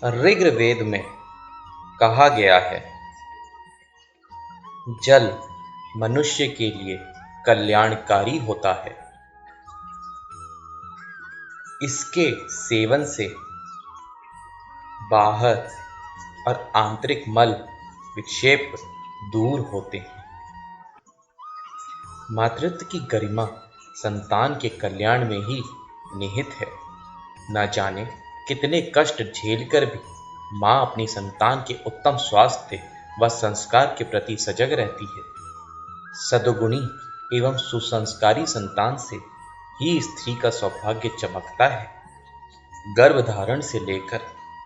ऋग्वेद में कहा गया है, जल मनुष्य के लिए कल्याणकारी होता है। इसके सेवन से बाहर और आंतरिक मल विक्षेप दूर होते हैं। मातृत्व की गरिमा संतान के कल्याण में ही निहित है। न जाने कितने कष्ट झेलकर भी माँ अपनी संतान के उत्तम स्वास्थ्य व संस्कार के प्रति सजग रहती है। सद्गुणी एवं सुसंस्कारी संतान से ही स्त्री का सौभाग्य चमकता है। गर्भधारण से लेकर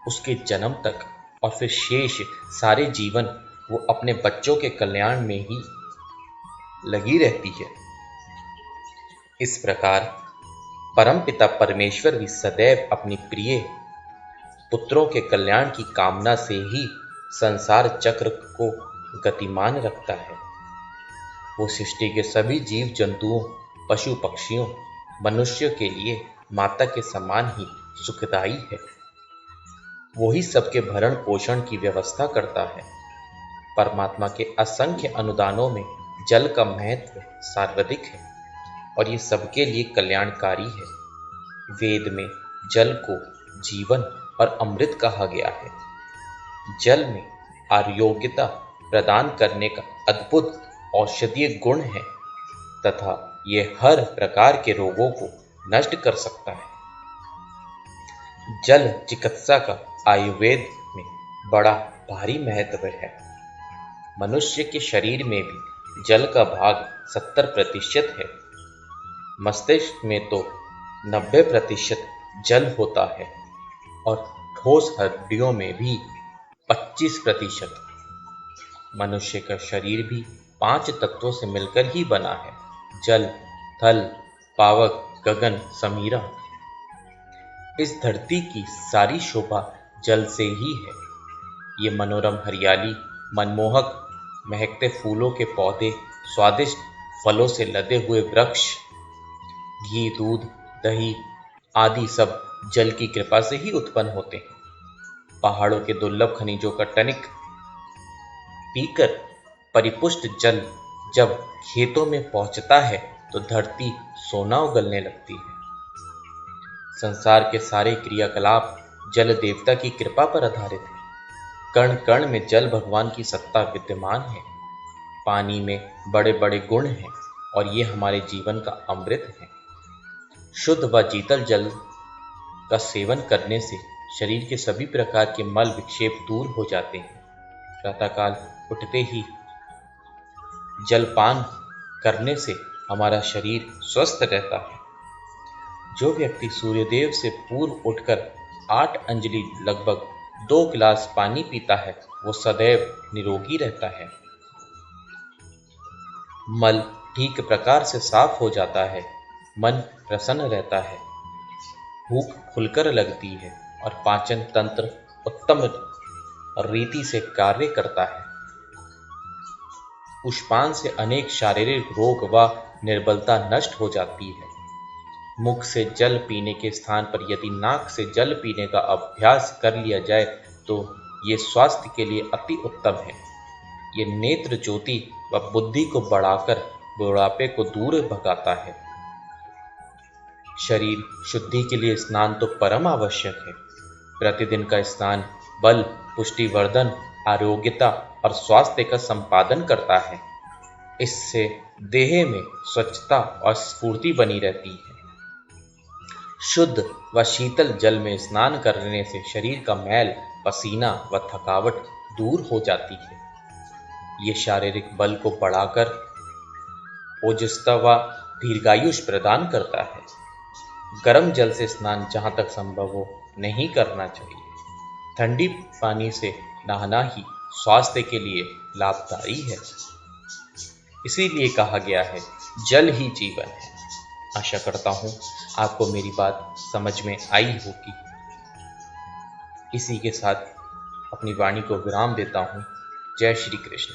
उसके जन्म तक और फिर शेष सारे जीवन वो अपने बच्चों के कल्याण में ही लगी रहती है। इस प्रकार परमपिता परमेश्वर भी सदैव अपनी प्रिय पुत्रों के कल्याण की कामना से ही संसार चक्र को गतिमान रखता है। वो सृष्टि के सभी जीव जंतुओं, पशु पक्षियों, मनुष्यों के लिए माता के समान ही सुखदायी है। वो ही सबके भरण पोषण की व्यवस्था करता है। परमात्मा के असंख्य अनुदानों में जल का महत्व सर्वाधिक है और ये सबके लिए कल्याणकारी है। वेद में जल को जीवन और अमृत कहा गया है। जल में आरोग्यता प्रदान करने का अद्भुत औषधीय गुण है तथा ये हर प्रकार के रोगों को नष्ट कर सकता है। जल चिकित्सा का आयुर्वेद में बड़ा भारी महत्व है। मनुष्य के शरीर में भी जल का भाग 70% है। मस्तिष्क में तो 90% जल होता है और ठोस हड्डियों में भी 25%। मनुष्य का शरीर भी 5 तत्वों से मिलकर ही बना है, जल, थल, पावक, गगन, समीरा। इस धरती की सारी शोभा जल से ही है। ये मनोरम हरियाली, मनमोहक महकते फूलों के पौधे, स्वादिष्ट फलों से लदे हुए वृक्ष, घी, दूध, दही आदि सब जल की कृपा से ही उत्पन्न होते हैं। पहाड़ों के दुर्लभ खनिजों का टनिक पीकर परिपुष्ट जल जब खेतों में पहुंचता है तो धरती सोना उगलने लगती है। संसार के सारे क्रियाकलाप जल देवता की कृपा पर आधारित है। कण कण में जल भगवान की सत्ता विद्यमान है। पानी में बड़े बड़े गुण हैं और ये हमारे जीवन का अमृत है। शुद्ध व शीतल जल का सेवन करने से शरीर के सभी प्रकार के मल विक्षेप दूर हो जाते हैं। प्रातःकाल उठते ही जलपान करने से हमारा शरीर स्वस्थ रहता है। जो व्यक्ति सूर्यदेव से पूर्व उठकर 8 अंजलि लगभग 2 गिलास पानी पीता है वो सदैव निरोगी रहता है। मल ठीक प्रकार से साफ हो जाता है, मन प्रसन्न रहता है, भूख खुलकर लगती है और पाचन तंत्र उत्तम रीति से कार्य करता है। पुष्पान से अनेक शारीरिक रोग व निर्बलता नष्ट हो जाती है। मुख से जल पीने के स्थान पर यदि नाक से जल पीने का अभ्यास कर लिया जाए तो ये स्वास्थ्य के लिए अति उत्तम है। ये नेत्र ज्योति व बुद्धि को बढ़ाकर बुढ़ापे को दूर भगाता है। शरीर शुद्धि के लिए स्नान तो परम आवश्यक है। प्रतिदिन का स्नान बल, पुष्टिवर्धन, आरोग्यता और स्वास्थ्य का संपादन करता है। इससे देह में स्वच्छता और स्फूर्ति बनी रहती है। शुद्ध व शीतल जल में स्नान करने से शरीर का मैल, पसीना व थकावट दूर हो जाती है। ये शारीरिक बल को बढ़ाकर ओजस्ता व दीर्घायुष प्रदान करता है। गर्म जल से स्नान जहाँ तक संभव हो नहीं करना चाहिए। ठंडी पानी से नहाना ही स्वास्थ्य के लिए लाभकारी है। इसीलिए कहा गया है, जल ही जीवन है। आशा करता हूँ आपको मेरी बात समझ में आई होगी। इसी के साथ अपनी वाणी को विराम देता हूँ। जय श्री कृष्ण।